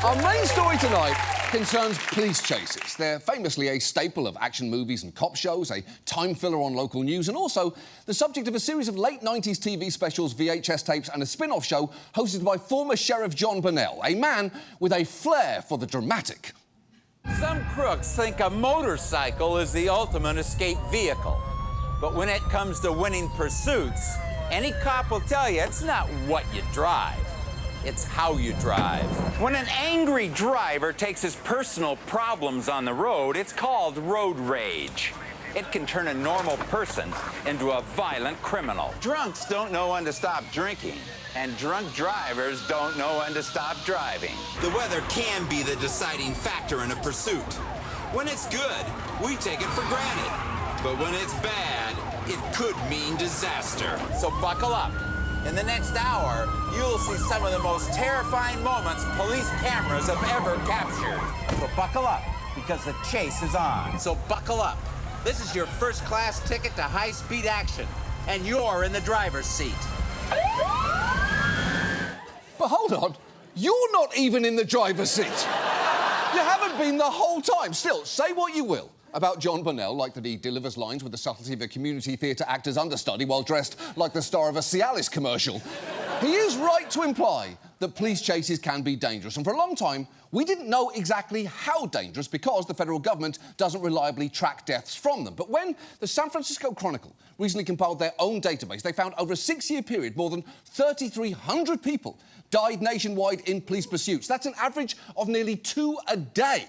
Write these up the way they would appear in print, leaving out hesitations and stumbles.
Our main story tonight concerns police chases. They're famously a staple of action movies and cop shows, a time filler on local news, and also the subject of a series of late 90s TV specials, VHS tapes, and a spin-off show hosted by former Sheriff John Burnell, a man with a flair for the dramatic. Some crooks think a motorcycle is the ultimate escape vehicle. But when it comes to winning pursuits, any cop will tell you it's not what you drive. It's how you drive. When an angry driver takes his personal problems on the road, it's called road rage. It can turn a normal person into a violent criminal. Drunks don't know when to stop drinking, and drunk drivers don't know when to stop driving. The weather can be the deciding factor in a pursuit. When it's good, we take it for granted. But when it's bad, it could mean disaster. So buckle up. In the next hour, you'll see some of the most terrifying moments police cameras have ever captured. So buckle up, because the chase is on. So buckle up. This is your first-class ticket to high-speed action, and you're in the driver's seat. But hold on, you're not even in the driver's seat. You haven't been the whole time. Still, say what you will about John Burnell, like that he delivers lines with the subtlety of a community theatre actor's understudy while dressed like the star of a Cialis commercial. He is right to imply that police chases can be dangerous, and for a long time, we didn't know exactly how dangerous because the federal government doesn't reliably track deaths from them. But when the San Francisco Chronicle recently compiled their own database, they found over a 6-year period, more than 3,300 people died nationwide in police pursuits. That's an average of nearly 2 a day.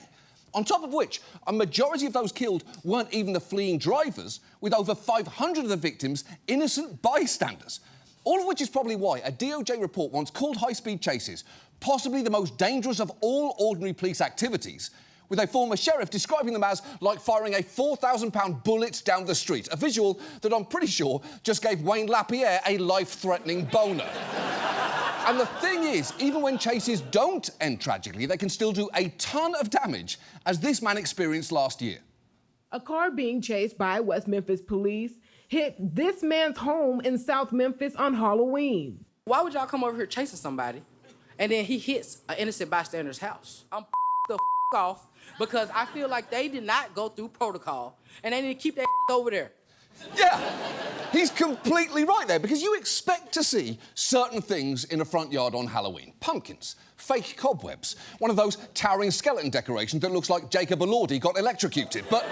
On top of which, a majority of those killed weren't even the fleeing drivers, with over 500 of the victims innocent bystanders. All of which is probably why a DOJ report once called high-speed chases possibly the most dangerous of all ordinary police activities, with a former sheriff describing them as like firing a 4,000-pound bullet down the street, a visual that I'm pretty sure just gave Wayne Lapierre a life-threatening boner. And the thing is, even when chases don't end tragically, they can still do a ton of damage, as this man experienced last year. A car being chased by West Memphis police hit this man's home in South Memphis on Halloween. Why would y'all come over here chasing somebody, and then he hits an innocent bystander's house? I'm the off because I feel like they did not go through protocol, and they need to keep that over there. Yeah, he's completely right there, because you expect to see certain things in a front yard on Halloween. Pumpkins, fake cobwebs, one of those towering skeleton decorations that looks like Jacob Elordi got electrocuted, but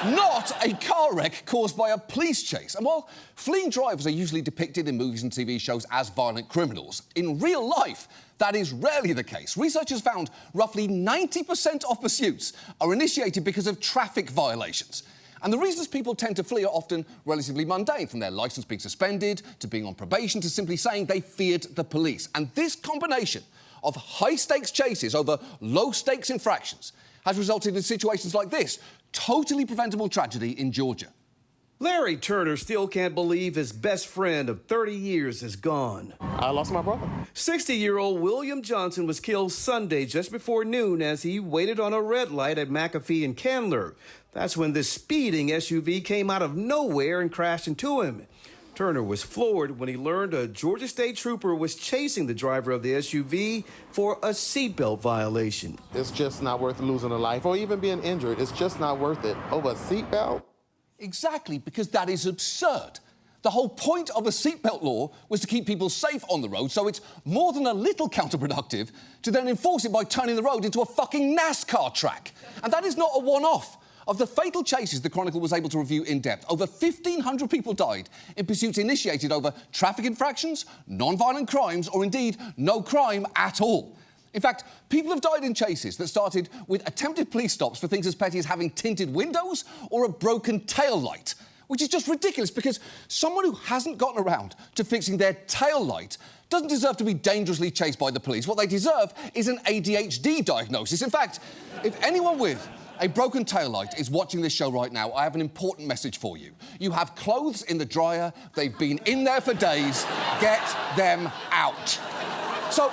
not a car wreck caused by a police chase. And while fleeing drivers are usually depicted in movies and TV shows as violent criminals, in real life, that is rarely the case. Researchers found roughly 90% of pursuits are initiated because of traffic violations. And the reasons people tend to flee are often relatively mundane, from their licence being suspended, to being on probation, to simply saying they feared the police. And this combination of high-stakes chases over low-stakes infractions has resulted in situations like this totally preventable tragedy in Georgia. Larry Turner still can't believe his best friend of 30 years is gone. I lost my brother. 60-year-old William Johnson was killed Sunday just before noon as he waited on a red light at McAfee and Candler. That's when this speeding SUV came out of nowhere and crashed into him. Turner was floored when he learned a Georgia State trooper was chasing the driver of the SUV for a seatbelt violation. It's just not worth losing a life or even being injured. It's just not worth it. Over a seatbelt? Exactly, because that is absurd. The whole point of a seatbelt law was to keep people safe on the road, so it's more than a little counterproductive to then enforce it by turning the road into a fucking NASCAR track. And that is not a one-off. Of the fatal chases the Chronicle was able to review in depth, over 1,500 people died in pursuits initiated over traffic infractions, non-violent crimes, or indeed no crime at all. In fact, people have died in chases that started with attempted police stops for things as petty as having tinted windows or a broken taillight, which is just ridiculous because someone who hasn't gotten around to fixing their taillight doesn't deserve to be dangerously chased by the police. What they deserve is an ADHD diagnosis. In fact, if anyone with a broken taillight is watching this show right now, I have an important message for you. You have clothes in the dryer, they've been in there for days, get them out. So,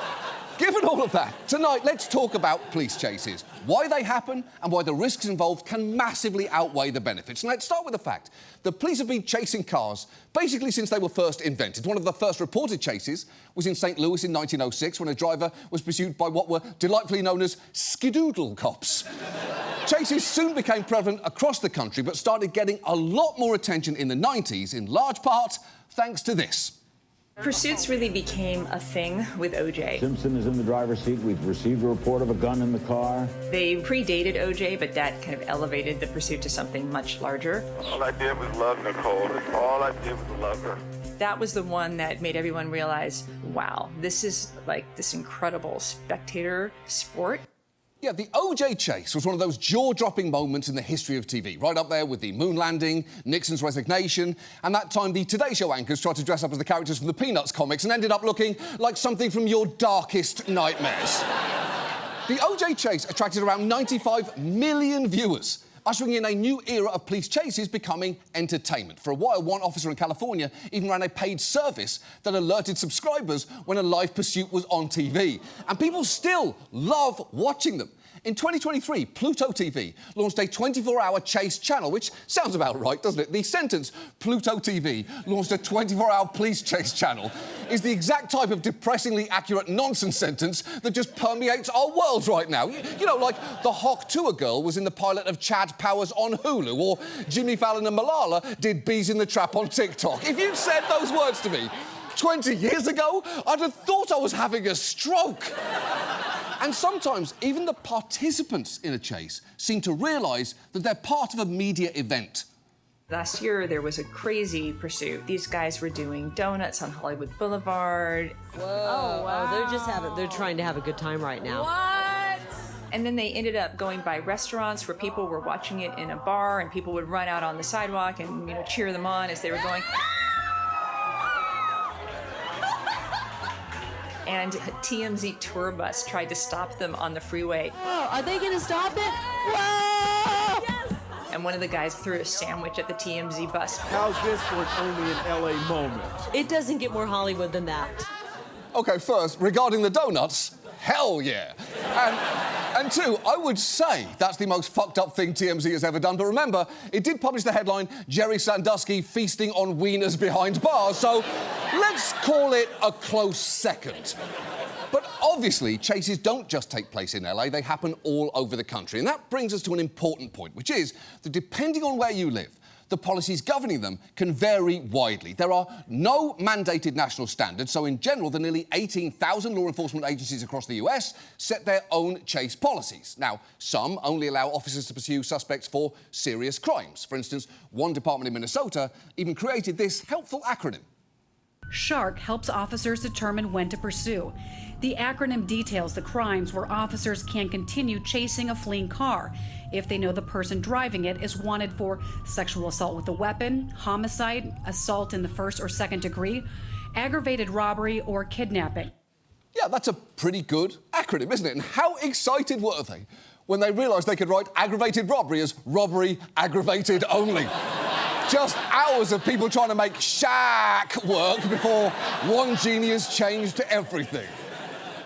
Given all of that, tonight let's talk about police chases, why they happen and why the risks involved can massively outweigh the benefits. And let's start with the fact that police have been chasing cars basically since they were first invented. One of the first reported chases was in St. Louis in 1906 when a driver was pursued by what were delightfully known as skidoodle cops. Chases soon became prevalent across the country but started getting a lot more attention in the 90s, in large part thanks to this. Pursuits really became a thing with OJ. Simpson is in the driver's seat. We've received a report of a gun in the car. They predated OJ, but that kind of elevated the pursuit to something much larger. All I did was love Nicole. All I did was love her. That was the one that made everyone realize, wow, this is like this incredible spectator sport. Yeah, the OJ chase was one of those jaw-dropping moments in the history of TV, right up there with the moon landing, Nixon's resignation, and that time the Today Show anchors tried to dress up as the characters from the Peanuts comics and ended up looking like something from your darkest nightmares. The OJ chase attracted around 95 million viewers, ushering in a new era of police chases becoming entertainment. For a while, one officer in California even ran a paid service that alerted subscribers when a live pursuit was on TV. And people still love watching them. In 2023, Pluto TV launched a 24-hour chase channel, which sounds about right, doesn't it? The sentence, Pluto TV launched a 24-hour police chase channel, is the exact type of depressingly accurate nonsense sentence that just permeates our world right now. You know, like the Hawk Tour girl was in the pilot of Chad Powers on Hulu, or Jimmy Fallon and Malala did Bees in the Trap on TikTok. If you'd said those words to me 20 years ago, I'd have thought I was having a stroke. And sometimes even the participants in a chase seem to realise that they're part of a media event. Last year, there was a crazy pursuit. These guys were doing donuts on Hollywood Boulevard. Whoa. Oh, wow. They're trying to have a good time right now. What? And then they ended up going by restaurants where people were watching it in a bar, and people would run out on the sidewalk and, you know, cheer them on as they were going. And a TMZ tour bus tried to stop them on the freeway. Oh, are they gonna stop it? Whoa! Yes! And one of the guys threw a sandwich at the TMZ bus. How's this for an only in LA moment? It doesn't get more Hollywood than that. OK, first, regarding the donuts, hell yeah. And two, I would say that's the most fucked up thing TMZ has ever done. But remember, it did publish the headline, Jerry Sandusky feasting on wieners behind bars, so let's call it a close second. But obviously, chases don't just take place in LA, they happen all over the country. And that brings us to an important point, which is that depending on where you live, the policies governing them can vary widely. There are no mandated national standards, so in general, the nearly 18,000 law enforcement agencies across the US set their own chase policies. Now, some only allow officers to pursue suspects for serious crimes. For instance, one department in Minnesota even created this helpful acronym. SHARK helps officers determine when to pursue. The acronym details the crimes where officers can continue chasing a fleeing car if they know the person driving it is wanted for sexual assault with a weapon, homicide, assault in the first or second degree, aggravated robbery, or kidnapping. Yeah, that's a pretty good acronym, isn't it? And how excited were they when they realised they could write aggravated robbery as robbery aggravated only? Just hours of people trying to make Shaq work before one genius changed everything.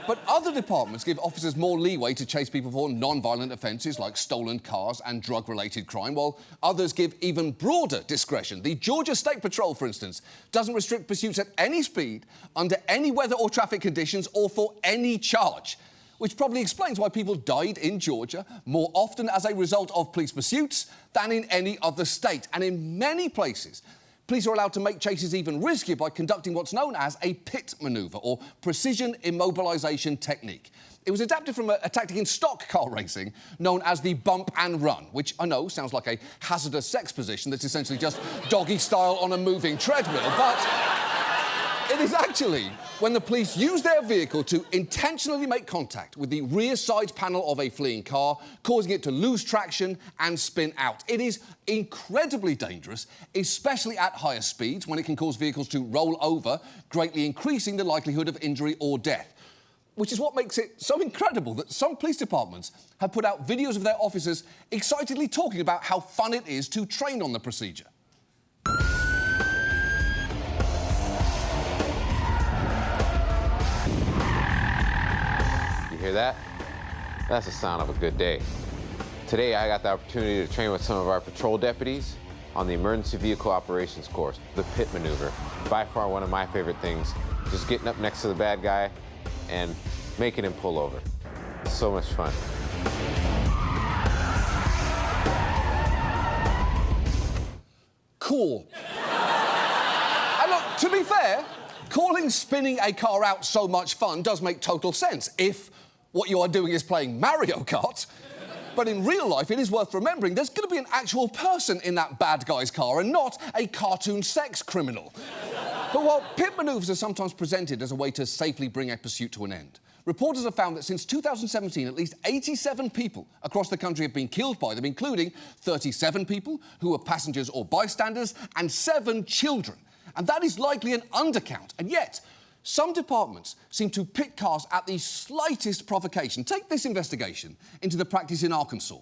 But other departments give officers more leeway to chase people for non-violent offences like stolen cars and drug-related crime, while others give even broader discretion. The Georgia State Patrol, for instance, doesn't restrict pursuits at any speed, under any weather or traffic conditions, or for any charge, which probably explains why people died in Georgia more often as a result of police pursuits than in any other state. And in many places, police are allowed to make chases even riskier by conducting what's known as a pit manoeuvre, or precision immobilisation technique. It was adapted from a tactic in stock car racing known as the bump and run, which I know sounds like a hazardous sex position that's essentially just doggy style on a moving treadmill, but it is actually when the police use their vehicle to intentionally make contact with the rear side panel of a fleeing car, causing it to lose traction and spin out. It is incredibly dangerous, especially at higher speeds, when it can cause vehicles to roll over, greatly increasing the likelihood of injury or death. Which is what makes it so incredible that some police departments have put out videos of their officers excitedly talking about how fun it is to train on the procedure. hear that? That's the sound of a good day. Today, I got the opportunity to train with some of our patrol deputies on the emergency vehicle operations course, the pit maneuver. By far one of my favorite things, just getting up next to the bad guy and making him pull over. So much fun. Cool. And look, to be fair, calling spinning a car out so much fun does make total sense if what you are doing is playing Mario Kart. But in real life, it is worth remembering there's going to be an actual person in that bad guy's car and not a cartoon sex criminal. But while pit manoeuvres are sometimes presented as a way to safely bring a pursuit to an end, reporters have found that since 2017, at least 87 people across the country have been killed by them, including 37 people who were passengers or bystanders and 7 children. And that is likely an undercount. And yet, some departments seem to pit cars at the slightest provocation. Take this investigation into the practice in Arkansas.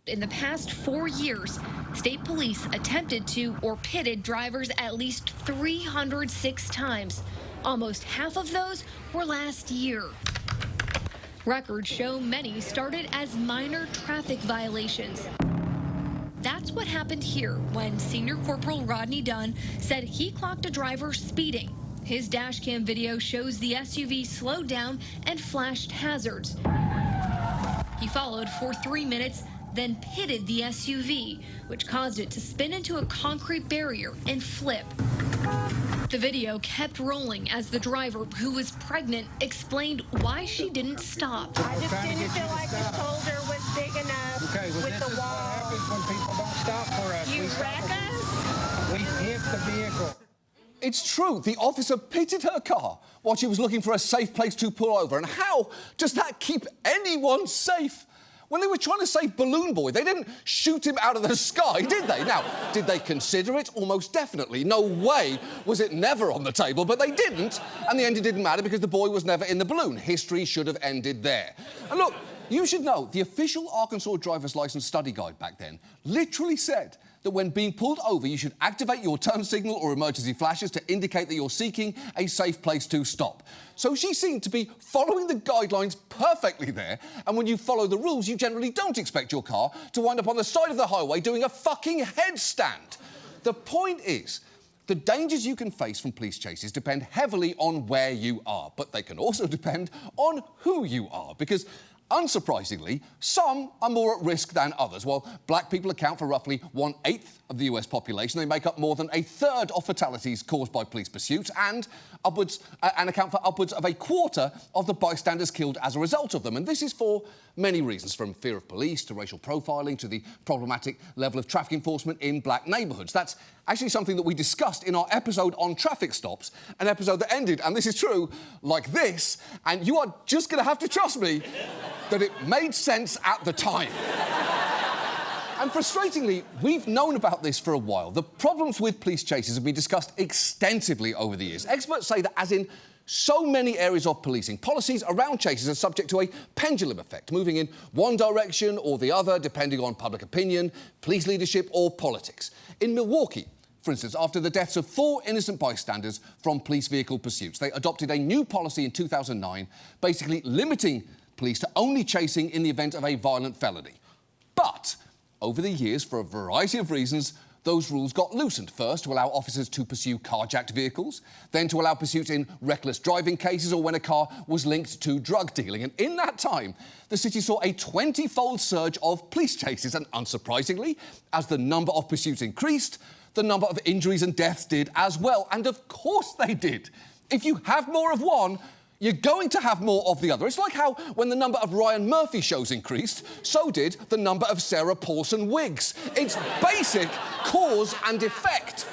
In the past 4 years, state police attempted to or pitted drivers at least 306 times. Almost half of those were last year. Records show many started as minor traffic violations. That's what happened here when Senior Corporal Rodney Dunn said he clocked a driver speeding. His dashcam video shows the SUV slowed down and flashed hazards. He followed for 3 minutes, then pitted the SUV, which caused it to spin into a concrete barrier and flip. The video kept rolling as the driver, who was pregnant, explained why she didn't stop. I just didn't feel like the shoulder was big enough with the wall. What happens when people don't stop for us. You wreck us? We hit the vehicle. It's true, the officer pitted her car while she was looking for a safe place to pull over. And how does that keep anyone safe? When they were trying to save Balloon Boy, they didn't shoot him out of the sky, did they? Now, did they consider it? Almost definitely. No way was it never on the table, but they didn't. And the end, it didn't matter because the boy was never in the balloon. History should have ended there. And look, you should know, the official Arkansas driver's license study guide back then literally said that when being pulled over, you should activate your turn signal or emergency flashes to indicate that you're seeking a safe place to stop. So she seemed to be following the guidelines perfectly there, and when you follow the rules, you generally don't expect your car to wind up on the side of the highway doing a fucking headstand. The point is, the dangers you can face from police chases depend heavily on where you are, but they can also depend on who you are, because unsurprisingly, some are more at risk than others. While black people account for roughly 1/8 of the US population, they make up more than 1/3 of fatalities caused by police pursuits and account for upwards of 1/4 of the bystanders killed as a result of them. And this is for many reasons, from fear of police to racial profiling to the problematic level of traffic enforcement in black neighbourhoods. That's actually something that we discussed in our episode on traffic stops, an episode that ended, and this is true, like this, and you are just going to have to trust me that it made sense at the time. And frustratingly, we've known about this for a while. The problems with police chases have been discussed extensively over the years. Experts say that, as in so many areas of policing, policies around chases are subject to a pendulum effect, moving in one direction or the other, depending on public opinion, police leadership, or politics. In Milwaukee, for instance, after the deaths of 4 innocent bystanders from police vehicle pursuits, they adopted a new policy in 2009, basically limiting police to only chasing in the event of a violent felony. But over the years, for a variety of reasons, those rules got loosened. First, to allow officers to pursue carjacked vehicles, then to allow pursuits in reckless driving cases or when a car was linked to drug dealing. And in that time, the city saw a 20-fold surge of police chases. And unsurprisingly, as the number of pursuits increased, the number of injuries and deaths did as well. And of course they did. If you have more of one, you're going to have more of the other. It's like how, when the number of Ryan Murphy shows increased, so did the number of Sarah Paulson wigs. It's basic cause and effect.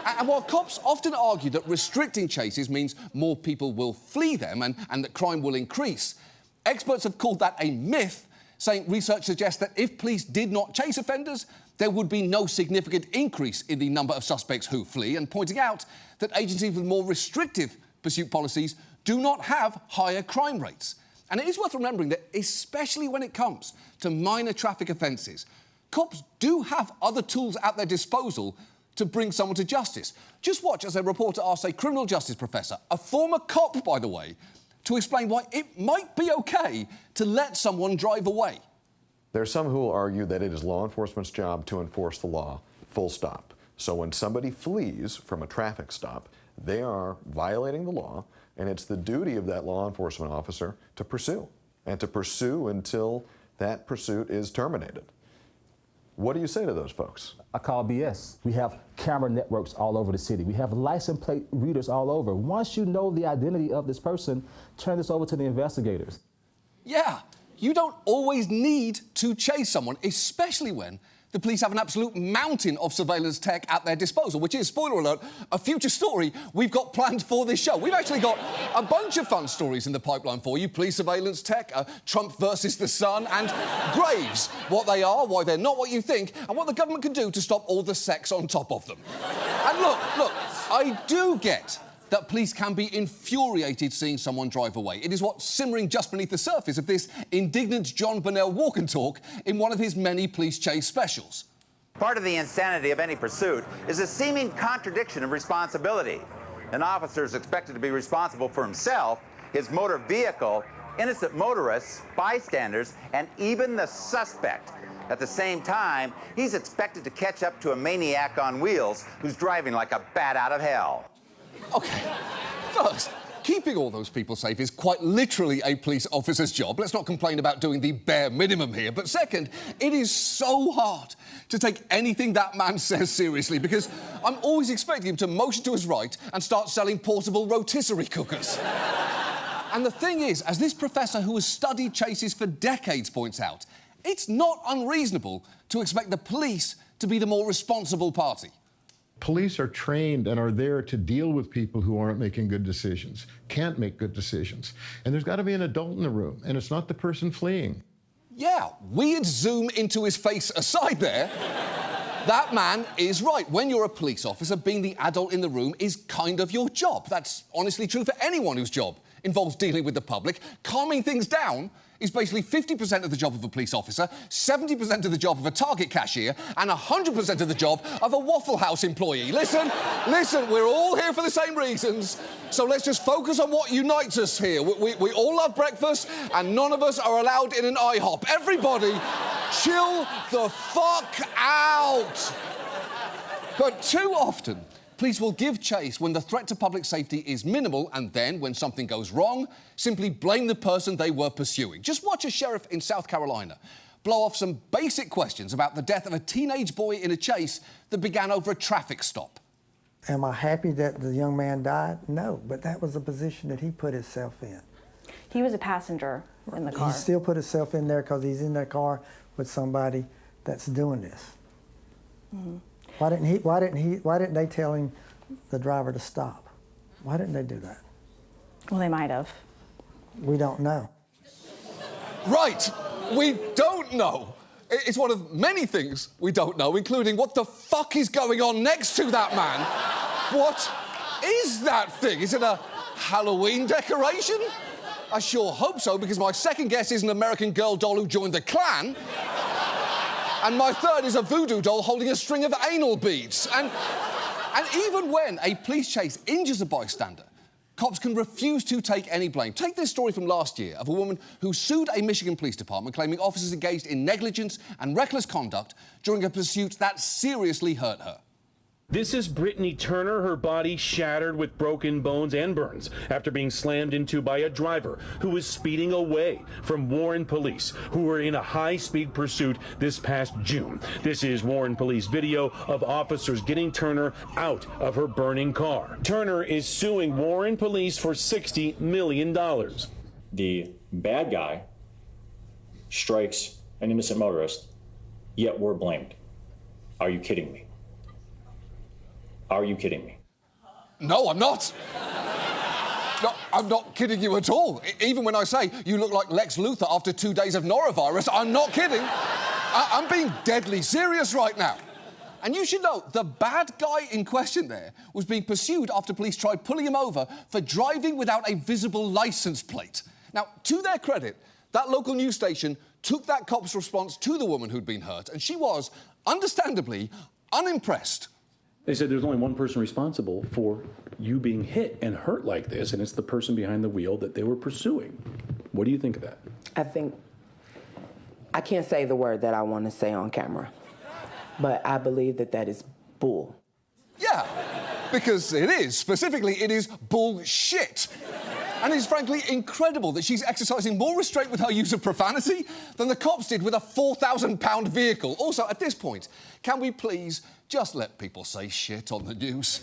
And while cops often argue that restricting chases means more people will flee them and that crime will increase, experts have called that a myth, saying research suggests that if police did not chase offenders, there would be no significant increase in the number of suspects who flee, and pointing out that agencies with more restrictive pursuit policies do not have higher crime rates. And it is worth remembering that, especially when it comes to minor traffic offences, cops do have other tools at their disposal to bring someone to justice. Just watch as a reporter asked a criminal justice professor, a former cop, by the way, to explain why it might be okay to let someone drive away. There are some who will argue that it is law enforcement's job to enforce the law, full stop. So when somebody flees from a traffic stop, they are violating the law, and it's the duty of that law enforcement officer to pursue, and to pursue until that pursuit is terminated. What do you say to those folks? I call BS. We have camera networks all over the city. We have license plate readers all over. Once you know the identity of this person, turn this over to the investigators. Yeah, you don't always need to chase someone, especially when the police have an absolute mountain of surveillance tech at their disposal, which is, spoiler alert, a future story we've got planned for this show. We've actually got a bunch of fun stories in the pipeline for you. Police surveillance tech, Trump versus the Sun, and graves. What they are, why they're not what you think, and what the government can do to stop all the sex on top of them. And look, I do get that police can be infuriated seeing someone drive away. It is what's simmering just beneath the surface of this indignant John Burnell walk and talk in one of his many police chase specials. Part of the insanity of any pursuit is a seeming contradiction of responsibility. An officer is expected to be responsible for himself, his motor vehicle, innocent motorists, bystanders, and even the suspect. At the same time, he's expected to catch up to a maniac on wheels who's driving like a bat out of hell. OK, first, keeping all those people safe is quite literally a police officer's job. Let's not complain about doing the bare minimum here. But second, it is so hard to take anything that man says seriously, because I'm always expecting him to motion to his right and start selling portable rotisserie cookers. And the thing is, as this professor who has studied chases for decades points out, it's not unreasonable to expect the police to be the more responsible party. Police are trained and are there to deal with people who aren't making good decisions, can't make good decisions. And there's got to be an adult in the room, and it's not the person fleeing. Yeah, weird zoom into his face aside there. That man is right. When you're a police officer, being the adult in the room is kind of your job. That's honestly true for anyone whose job involves dealing with the public. Calming things down is basically 50% of the job of a police officer, 70% of the job of a Target cashier, and 100% of the job of a Waffle House employee. Listen, we're all here for the same reasons, so let's just focus on what unites us here. We all love breakfast, and none of us are allowed in an IHOP. Everybody, chill the fuck out. But too often, police will give chase when the threat to public safety is minimal, and then, when something goes wrong, simply blame the person they were pursuing. Just watch a sheriff in South Carolina blow off some basic questions about the death of a teenage boy in a chase that began over a traffic stop. Am I happy that the young man died? No, but that was a position that he put himself in. He was a passenger in the car. He still put himself in there because he's in that car with somebody that's doing this. Mm-hmm. Why didn't they tell him, the driver, to stop? Why didn't they do that? Well, they might have. We don't know. Right, we don't know. It's one of many things we don't know, including what the fuck is going on next to that man. What is that thing? Is it a Halloween decoration? I sure hope so, because my second guess is an American Girl doll who joined the Klan. And my third is a voodoo doll holding a string of anal beads. And even when a police chase injures a bystander, cops can refuse to take any blame. Take this story from last year of a woman who sued a Michigan police department claiming officers engaged in negligence and reckless conduct during a pursuit that seriously hurt her. This is Brittany Turner, her body shattered with broken bones and burns after being slammed into by a driver who was speeding away from Warren police, who were in a high-speed pursuit this past June. This is Warren police video of officers getting Turner out of her burning car. Turner is suing Warren police for $60 million. The bad guy strikes an innocent motorist, yet we're blamed. Are you kidding me? Are you kidding me? No, I'm not. No, I'm not kidding you at all. Even when I say you look like Lex Luthor after 2 days of norovirus, I'm not kidding. I'm being deadly serious right now. And you should know, the bad guy in question there was being pursued after police tried pulling him over for driving without a visible license plate. Now, to their credit, that local news station took that cop's response to the woman who'd been hurt, and she was, understandably, unimpressed. They said there's only one person responsible for you being hit and hurt like this, and it's the person behind the wheel that they were pursuing. What do you think of that? I can't say the word that I want to say on camera, but I believe that that is bull. Yeah, because it is. Specifically, it is bullshit. And it's frankly incredible that she's exercising more restraint with her use of profanity than the cops did with a 4,000-pound vehicle. Also, at this point, can we please just let people say shit on the news?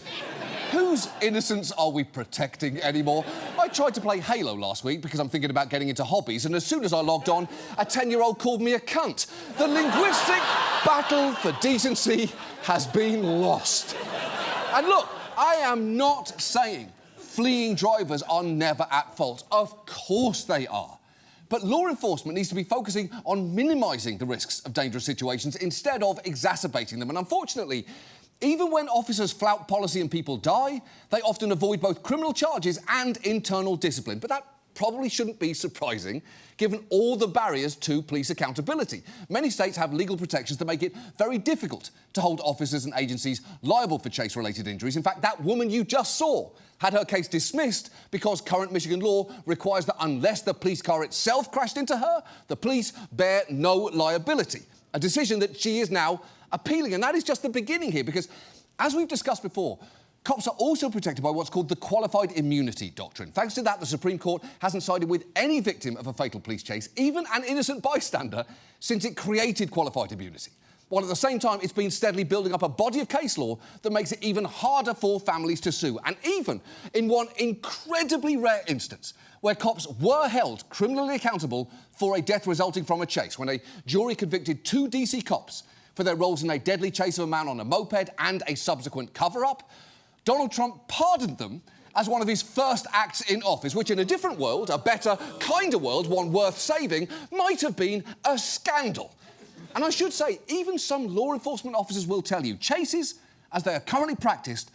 Whose innocence are we protecting anymore? I tried to play Halo last week because I'm thinking about getting into hobbies, and as soon as I logged on, a 10-year-old called me a cunt. The linguistic battle for decency has been lost. And look, I am not saying fleeing drivers are never at fault. Of course they are. But law enforcement needs to be focusing on minimising the risks of dangerous situations instead of exacerbating them. And unfortunately, even when officers flout policy and people die, they often avoid both criminal charges and internal discipline. But that probably shouldn't be surprising, given all the barriers to police accountability. Many states have legal protections that make it very difficult to hold officers and agencies liable for chase-related injuries. In fact, that woman you just saw had her case dismissed because current Michigan law requires that unless the police car itself crashed into her, the police bear no liability. A decision that she is now appealing. And that is just the beginning here, because, as we've discussed before, cops are also protected by what's called the qualified immunity doctrine. Thanks to that, the Supreme Court hasn't sided with any victim of a fatal police chase, even an innocent bystander, since it created qualified immunity. While at the same time, it's been steadily building up a body of case law that makes it even harder for families to sue. And even in one incredibly rare instance, where cops were held criminally accountable for a death resulting from a chase, when a jury convicted 2 DC cops for their roles in a deadly chase of a man on a moped and a subsequent cover-up, Donald Trump pardoned them as one of his first acts in office, which in a different world, a better, kinder world, one worth saving, might have been a scandal. And I should say, even some law enforcement officers will tell you, chases, as they are currently practiced,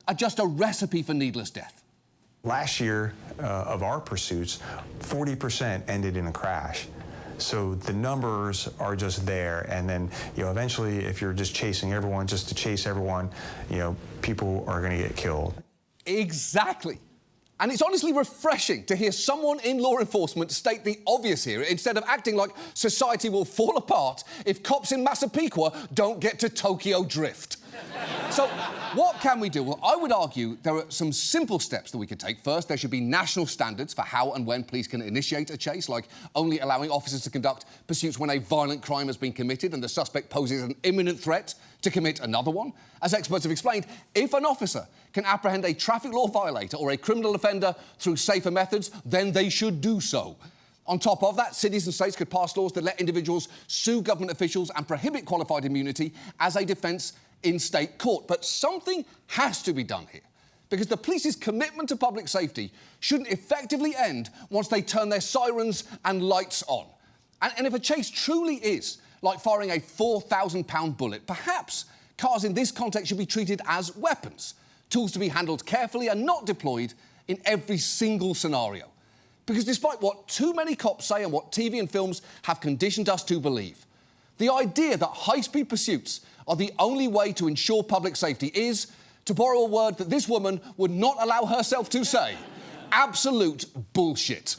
are just a recipe for needless death. Last year, of our pursuits, 40% ended in a crash. So the numbers are just there, and then, eventually, if you're just chasing everyone just to chase everyone, people are going to get killed. Exactly. And it's honestly refreshing to hear someone in law enforcement state the obvious here, instead of acting like society will fall apart if cops in Massapequa don't get to Tokyo Drift. So, what can we do? Well, I would argue there are some simple steps that we could take. First, there should be national standards for how and when police can initiate a chase, like only allowing officers to conduct pursuits when a violent crime has been committed and the suspect poses an imminent threat to commit another one. As experts have explained, if an officer can apprehend a traffic law violator or a criminal offender through safer methods, then they should do so. On top of that, cities and states could pass laws that let individuals sue government officials and prohibit qualified immunity as a defence in state court. But something has to be done here, because the police's commitment to public safety shouldn't effectively end once they turn their sirens and lights on. And if a chase truly is like firing a 4,000-pound bullet, perhaps cars in this context should be treated as weapons, tools to be handled carefully and not deployed in every single scenario. Because despite what too many cops say and what TV and films have conditioned us to believe, the idea that high-speed pursuits are the only way to ensure public safety is, to borrow a word that this woman would not allow herself to say, absolute bullshit.